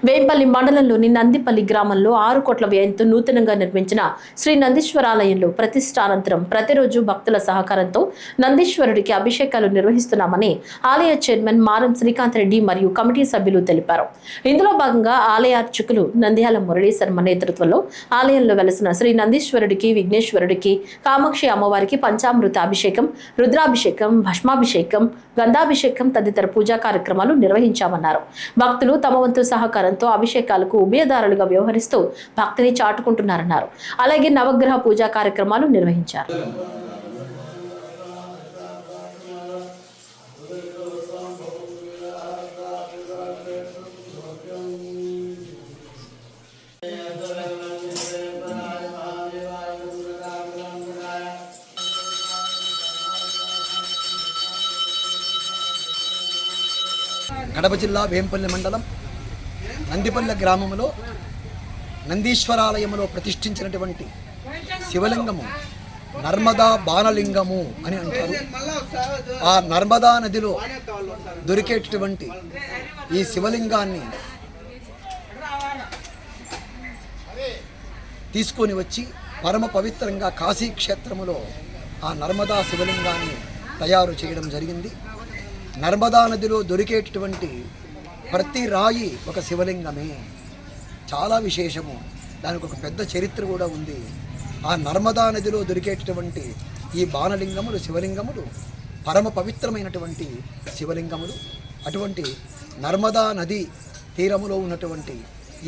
వేంపల్లి మండలంలోని నందిపల్లి గ్రామంలో 6 కోట్ల వ్యయంతో నూతనంగా నిర్మించిన శ్రీ నందీశ్వరాలయంలో ప్రతిష్ఠానంతరం ప్రతిరోజు భక్తుల సహకారంతో నందీశ్వరుడికి అభిషేకాలు నిర్వహిస్తున్నామని ఆలయ చైర్మన్ మారం శ్రీకాంత్ రెడ్డి మరియు కమిటీ సభ్యులు తెలిపారు. ఇందులో భాగంగా ఆలయ అర్చకులు నంద్యాల మురళీ శర్మ నేతృత్వంలో ఆలయంలో వెలసిన శ్రీ నందీశ్వరుడికి, విఘ్నేశ్వరుడికి, కామాక్షి అమ్మవారికి పంచామృత అభిషేకం, రుద్రాభిషేకం, భస్మాభిషేకం, గంధాభిషేకం తదితర పూజా కార్యక్రమాలు నిర్వహించామన్నారు. భక్తులు తమ వంతు సహకారంతో అభిషేకాలకు ఉభయదారులుగా వ్యవహరిస్తూ భక్తిని చాటుకుంటున్నారన్నారు. అలాగే నవగ్రహ పూజా కార్యక్రమాలు నిర్వహించారు. కడప జిల్లా వేంపల్లి మండలం నందిపల్లె గ్రామంలో నందీశ్వరాలయంలో ప్రతిష్ఠించినటువంటి శివలింగము నర్మదా బాణలింగము అని అంటారు. ఆ నర్మదా నదిలో దొరికేటటువంటి ఈ శివలింగాన్ని తీసుకొని వచ్చి పరమ పవిత్రంగా కాశీ క్షేత్రములో ఆ నర్మదా శివలింగాన్ని తయారు చేయడం జరిగింది. నర్మదా నదిలో దొరికేటటువంటి ప్రతి రాయి ఒక శివలింగమే, చాలా విశేషము. దానికి ఒక పెద్ద చరిత్ర కూడా ఉంది. ఆ నర్మదా నదిలో దొరికేటటువంటి ఈ బాణలింగములు, శివలింగములు పరమ పవిత్రమైనటువంటి శివలింగములు. అటువంటి నర్మదా నది తీరములో ఉన్నటువంటి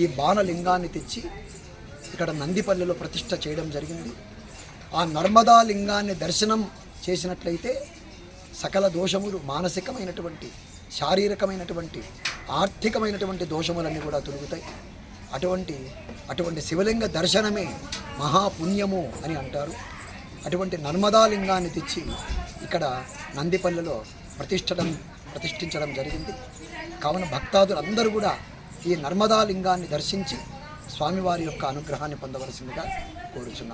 ఈ బాణలింగాన్ని తెచ్చి ఇక్కడ నందిపల్లెలో ప్రతిష్ఠ చేయడం జరిగింది. ఆ నర్మదా లింగాన్ని దర్శనం చేసినట్లయితే సకల దోషములు, మానసికమైనటువంటి, శారీరకమైనటువంటి, ఆర్థికమైనటువంటి దోషములన్నీ కూడా తొలుగుతాయి. అటువంటి శివలింగ దర్శనమే మహాపుణ్యము అని అంటారు. అటువంటి నర్మదా లింగాన్ని తెచ్చి ఇక్కడ నందిపల్లెలో ప్రతిష్ఠించడం జరిగింది. కావున భక్తాదులందరూ కూడా ఈ నర్మదా లింగాన్ని దర్శించి స్వామివారి యొక్క అనుగ్రహాన్ని పొందవలసిందిగా కోరుచున్నాను.